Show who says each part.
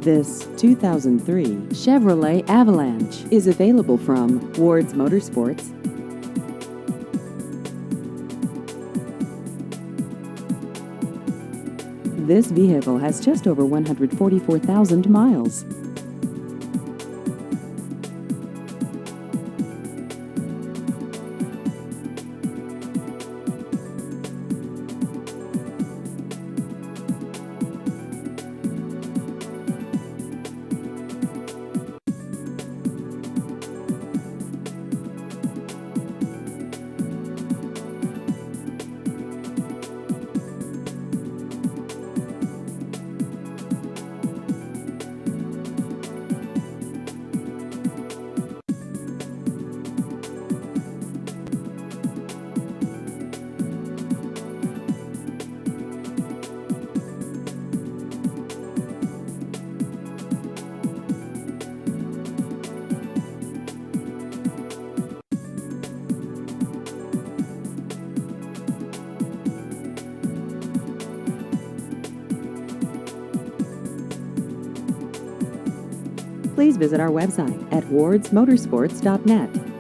Speaker 1: This 2003 Chevrolet Avalanche is available from Ward's Motorsports. This vehicle has just over 144,000 miles. Please visit our website at wardsmotorsports.net.